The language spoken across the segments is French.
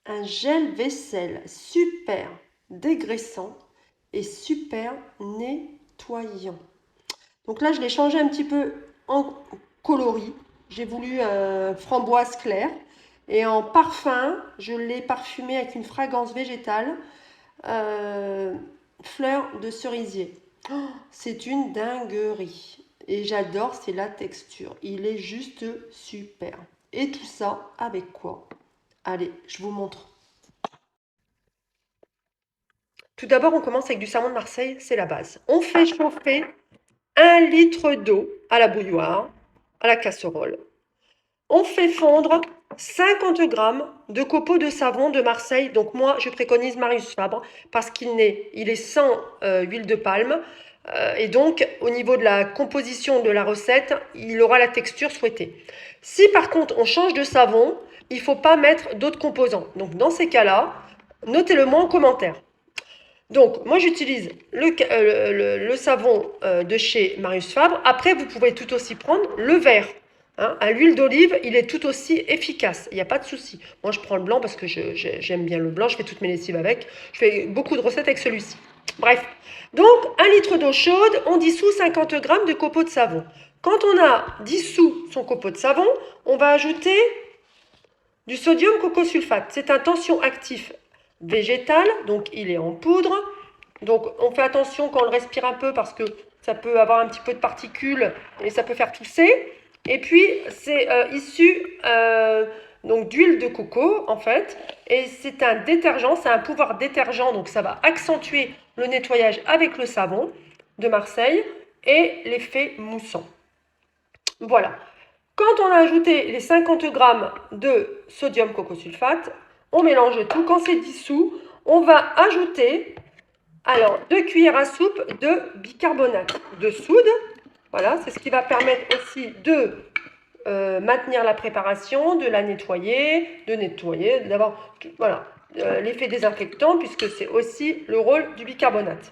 un gel vaisselle super dégraissant et super nettoyant. Donc là, je l'ai changé un petit peu en coloris. J'ai voulu un framboise clair. Et en parfum, je l'ai parfumé avec une fragrance végétale, euh, fleur de cerisier. Oh, c'est une dinguerie. Et j'adore, c'est la texture. Il est juste super. Et tout ça avec quoi? Allez, je vous montre. Tout d'abord, on commence avec du savon de Marseille, c'est la base. On fait chauffer 1 litre d'eau à la bouilloire, à la casserole. On fait fondre 50 grammes de copeaux de savon de Marseille. Donc moi, je préconise Marius Fabre parce il est sans huile de palme. Et donc, au niveau de la composition de la recette, il aura la texture souhaitée. Si par contre, on change de savon, il ne faut pas mettre d'autres composants. Donc dans ces cas-là, notez-le moi en commentaire. Donc, moi, j'utilise le savon de chez Marius Fabre. Après, vous pouvez tout aussi prendre le vert. Hein. À l'huile d'olive, il est tout aussi efficace. Il n'y a pas de souci. Moi, je prends le blanc parce que j'aime bien le blanc. Je fais toutes mes lessives avec. Je fais beaucoup de recettes avec celui-ci. Bref. Donc, 1 litre d'eau chaude, on dissout 50 grammes de copeaux de savon. Quand on a dissous son copeau de savon, on va ajouter du sodium cocosulfate. C'est un tension actif végétal, donc il est en poudre. Donc on fait attention quand on le respire un peu parce que ça peut avoir un petit peu de particules et ça peut faire tousser. Et puis c'est issu donc d'huile de coco en fait. Et c'est un détergent, c'est un pouvoir détergent, donc ça va accentuer le nettoyage avec le savon de Marseille et l'effet moussant. Voilà. Quand on a ajouté les 50 grammes de sodium cocosulfate, on mélange tout. Quand c'est dissous, on va ajouter alors 2 cuillères à soupe de bicarbonate de soude. Voilà, c'est ce qui va permettre aussi de maintenir la préparation, de la nettoyer, d'avoir voilà, l'effet désinfectant puisque c'est aussi le rôle du bicarbonate.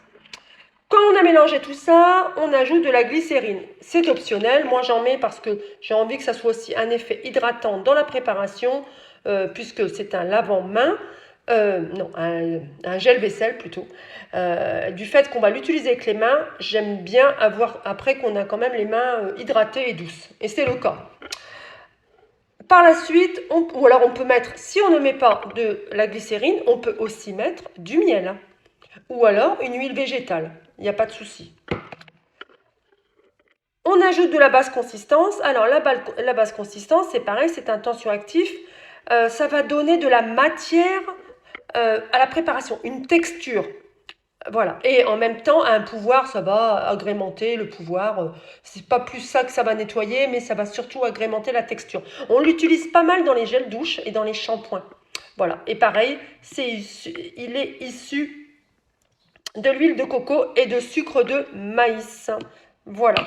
Quand on a mélangé tout ça, on ajoute de la glycérine. C'est optionnel, moi j'en mets parce que j'ai envie que ça soit aussi un effet hydratant dans la préparation, puisque c'est un lavant-main, non, un gel vaisselle plutôt. Du fait qu'on va l'utiliser avec les mains, j'aime bien avoir après qu'on a quand même les mains hydratées et douces. Et c'est le cas. Par la suite, ou alors on peut mettre, si on ne met pas de la glycérine, on peut aussi mettre du miel. Ou alors une huile végétale. Il n'y a pas de souci. On ajoute de la basse consistance. Alors la basse consistance, c'est pareil, c'est un tensioactif. Ça va donner de la matière à la préparation, une texture. Voilà. Et en même temps, un pouvoir, ça va agrémenter le pouvoir. C'est pas plus ça que ça va nettoyer, mais ça va surtout agrémenter la texture. On l'utilise pas mal dans les gels douche et dans les shampoings. Voilà. Et pareil, il est issu de l'huile de coco et de sucre de maïs. Voilà.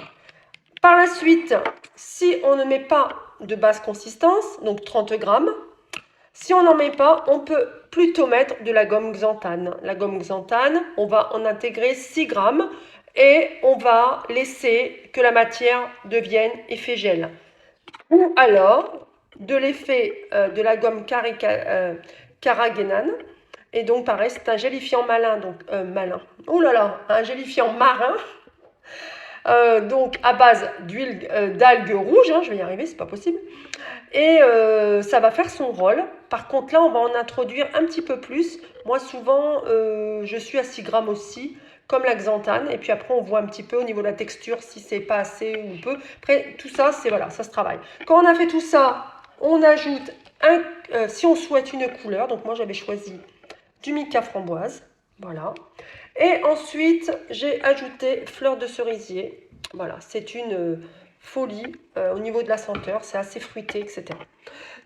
Par la suite, si on ne met pas de basse consistance, donc 30 grammes, si on n'en met pas, on peut plutôt mettre de la gomme xanthane. La gomme xanthane, on va en intégrer 6 grammes et on va laisser que la matière devienne effet gel. Ou alors, de l'effet de la gomme carragénane. Et donc, pareil, c'est un gélifiant malin, donc oh là là, un gélifiant marin, donc à base d'huile d'algues rouges, hein, je vais y arriver, c'est pas possible. Et ça va faire son rôle. Par contre, là, on va en introduire un petit peu plus. Moi, souvent, je suis à 6 grammes aussi, comme la xanthane. Et puis après, on voit un petit peu au niveau de la texture si c'est pas assez ou peu. Après, tout ça, c'est voilà, ça se travaille. Quand on a fait tout ça, on ajoute si on souhaite une couleur. Donc moi, j'avais choisi du mica framboise, voilà. Et ensuite, j'ai ajouté fleur de cerisier. Voilà, c'est une folie au niveau de la senteur, c'est assez fruité, etc.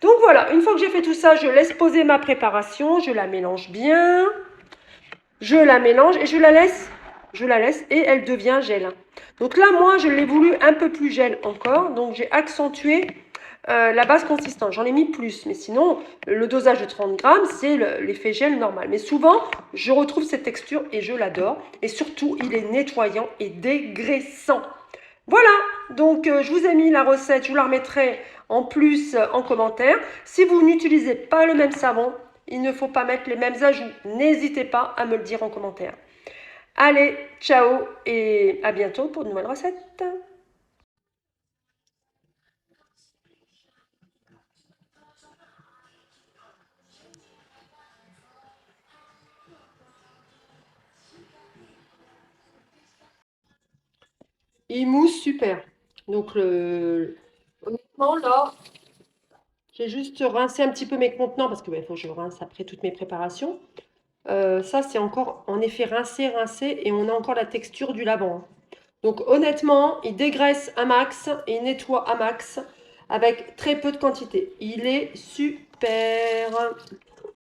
Donc voilà, une fois que j'ai fait tout ça, je laisse poser ma préparation, je la mélange bien, je la mélange et je la laisse et elle devient gel. Donc là, moi, je l'ai voulu un peu plus gel encore, donc j'ai accentué la base consistante. J'en ai mis plus, mais sinon, le dosage de 30 grammes, c'est l'effet gel normal. Mais souvent, je retrouve cette texture et je l'adore. Et surtout, il est nettoyant et dégraissant. Voilà, donc je vous ai mis la recette, je vous la remettrai en plus en commentaire. Si vous n'utilisez pas le même savon, il ne faut pas mettre les mêmes ajouts. N'hésitez pas à me le dire en commentaire. Allez, ciao et à bientôt pour de nouvelles recettes. Il mousse super. Donc, honnêtement, là, j'ai juste rincé un petit peu mes contenants parce que faut que je rince après toutes mes préparations. Ça, c'est encore en effet rincé, rincé et on a encore la texture du lavant. Donc honnêtement, il dégraisse un max et il nettoie un max avec très peu de quantité. Il est super.